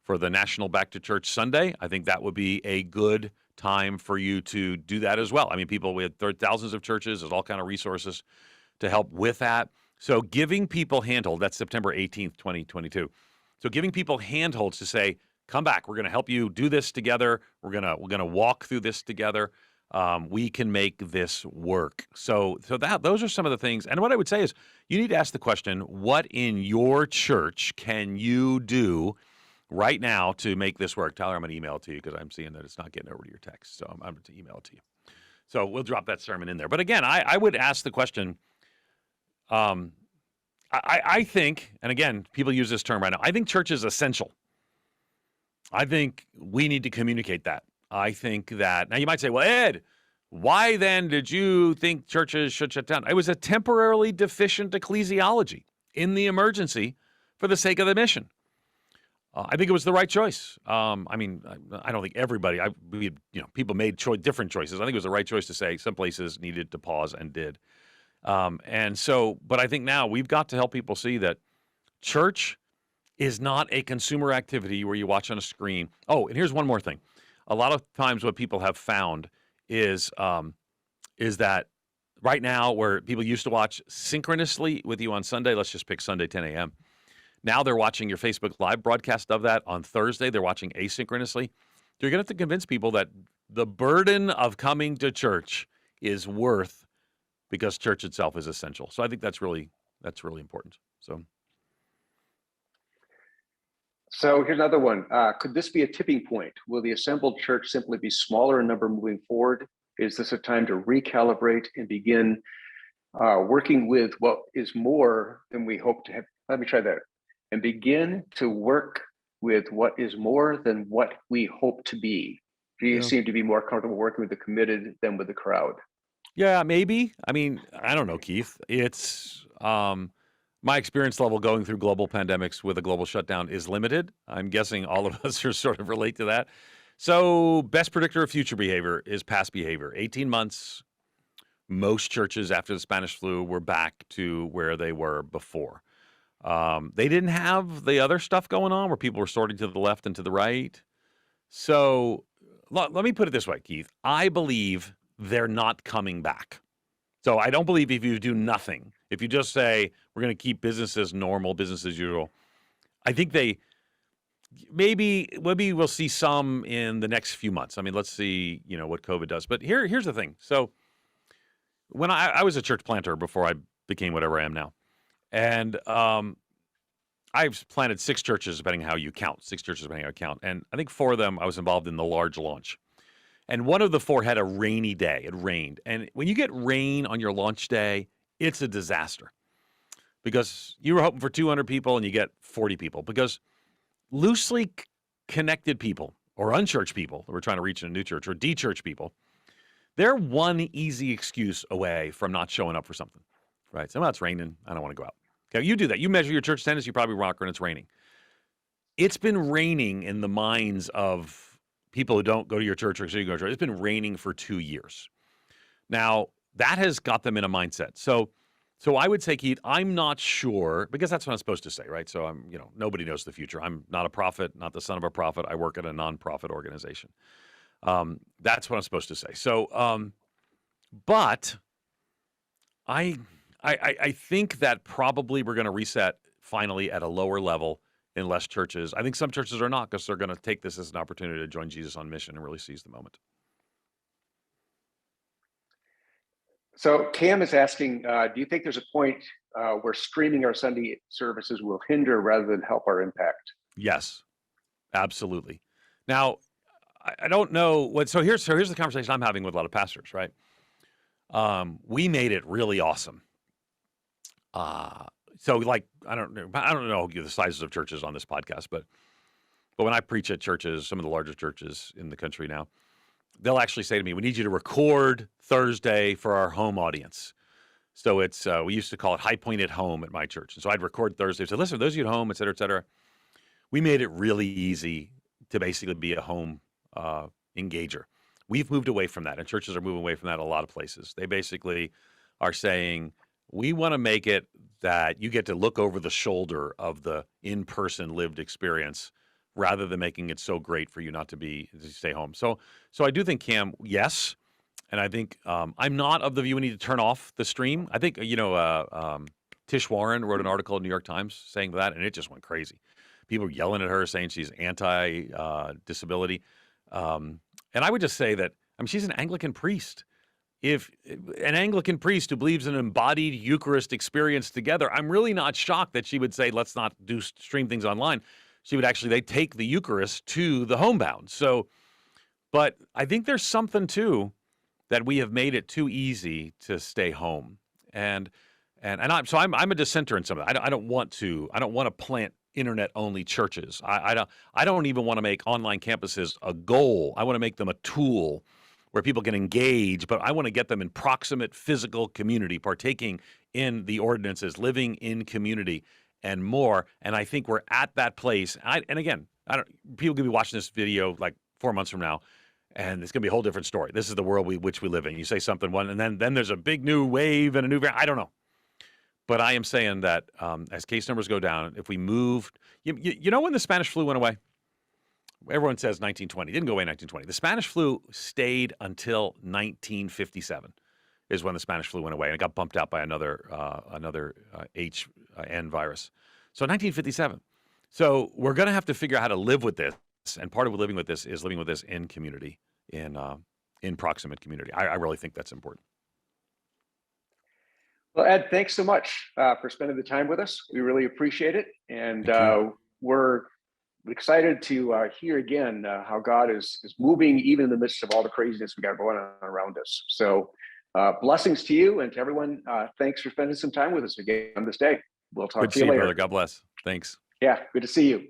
for the National Back to Church Sunday. I think that would be a good time for you to do that as well. I mean, we had thousands of churches. There's all kind of resources to help with that. So giving people handhold, that's September 18th, 2022. So giving people handholds to say, come back, we're going to help you do this together. We're going to walk through this together. We can make this work. So those are some of the things. And what I would say is you need to ask the question, what in your church can you do right now to make this work? Tyler, I'm going to email it to you because I'm seeing that it's not getting over to your text. So I'm going to email it to you. So we'll drop that sermon in there. But again, I would ask the question, I think, and again, people use this term right now, I think church is essential. I think we need to communicate that. I think that, now you might say, well, Ed, why then did you think churches should shut down? It was a temporarily deficient ecclesiology in the emergency for the sake of the mission. I think it was the right choice. I don't think everybody, people made different choices. I think it was the right choice to say some places needed to pause and did. But I think now we've got to help people see that church is not a consumer activity where you watch on a screen. Oh, and here's one more thing. A lot of times what people have found is that right now where people used to watch synchronously with you on Sunday, let's just pick Sunday 10 a.m. Now they're watching your Facebook Live broadcast of that on Thursday. They're watching asynchronously. You're going to have to convince people that the burden of coming to church is worth because church itself is essential. So I think that's really important. So here's another one. Could this be a tipping point? Will the assembled church simply be smaller in number moving forward? Is this a time to recalibrate and begin working with what is more than we hope to have? Let me try that. And begin to work with what is more than what we hope to be. You seem to be more comfortable working with the committed than with the crowd. Yeah, maybe. I mean, I don't know, Keith. It's my experience level going through global pandemics with a global shutdown is limited. I'm guessing all of us are sort of relate to that. So best predictor of future behavior is past behavior. 18 months, most churches after the Spanish flu were back to where they were before. They didn't have the other stuff going on where people were sorting to the left and to the right. So let me put it this way, Keith. I believe they're not coming back. So I don't believe if you do nothing If you just say we're going to keep business as normal, business as usual, I think maybe we'll see some in the next few months. I mean, let's see, what COVID does. But here's the thing. So when I was a church planter before I became whatever I am now, and I've planted 6 churches, depending how you count. 6 churches, depending how you count. And I think 4 of them I was involved in the large launch. And one of the 4 had a rainy day. It rained. And when you get rain on your launch day, it's a disaster because you were hoping for 200 people and you get 40 people because loosely connected people or unchurched people that we're trying to reach in a new church or de-church people, they're one easy excuse away from not showing up for something, right? So, well, it's raining. I don't want to go out. Okay, you do that. You measure your church attendance, you probably rock when it's raining. It's been raining in the minds of people who don't go to your church or so you go to church. It's been raining for 2 years. Now, that has got them in a mindset. So I would say, Keith, I'm not sure, because that's what I'm supposed to say, right? So nobody knows the future. I'm not a prophet, not the son of a prophet. I work at a nonprofit organization. That's what I'm supposed to say. So, but I think that probably we're going to reset finally at a lower level in less churches. I think some churches are not because they're going to take this as an opportunity to join Jesus on mission and really seize the moment. So Cam is asking, do you think there's a point where streaming our Sunday services will hinder rather than help our impact? Yes, absolutely. Now, I don't know what. So here's the conversation I'm having with a lot of pastors. Right? We made it really awesome. So like I don't know the sizes of churches on this podcast, but when I preach at churches, some of the largest churches in the country now, they'll actually say to me, "We need you to record Thursday for our home audience." So it's we used to call it High Point at Home at my church, and so I'd record Thursday. So listen, those of you at home, et cetera, et cetera. We made it really easy to basically be a home engager. We've moved away from that, and churches are moving away from that in a lot of places. They basically are saying, we want to make it that you get to look over the shoulder of the in-person lived experience rather than making it so great for you not to stay home. So I do think, Cam, yes. And I think I'm not of the view we need to turn off the stream. I think, Tish Warren wrote an article in the New York Times saying that, and it just went crazy. People were yelling at her saying she's anti-disability. And I would just say that, she's an Anglican priest. If an Anglican priest who believes in an embodied Eucharist experience together, I'm really not shocked that she would say, let's not stream things online. She would they take the Eucharist to the homebound. So, but I think there's something too that we have made it too easy to stay home. I'm a dissenter in some of that. I don't want to plant internet-only churches. I don't even want to make online campuses a goal. I want to make them a tool where people can engage, but I want to get them in proximate physical community, partaking in the ordinances, living in community, and more. And I think we're at that place. People could be watching this video like 4 months from now, and it's going to be a whole different story. This is the world which we live in. You say something one, and then there's a big new wave and a new variant. I don't know. But I am saying that as case numbers go down, if we moved, when the Spanish flu went away? Everyone says 1920. It didn't go away in 1920. The Spanish flu stayed until 1957 is when the Spanish flu went away. And it got bumped out by another HN virus. So 1957. So we're going to have to figure out how to live with this. And part of living with this is living with this in community, in proximate community. I really think that's important. Well, Ed, thanks so much for spending the time with us. We really appreciate it. And we're excited to hear again how God is moving even in the midst of all the craziness we got going on around us. So blessings to you and to everyone. Thanks for spending some time with us again on this day. We'll talk to you later. Brother. God bless. Thanks. Yeah, good to see you.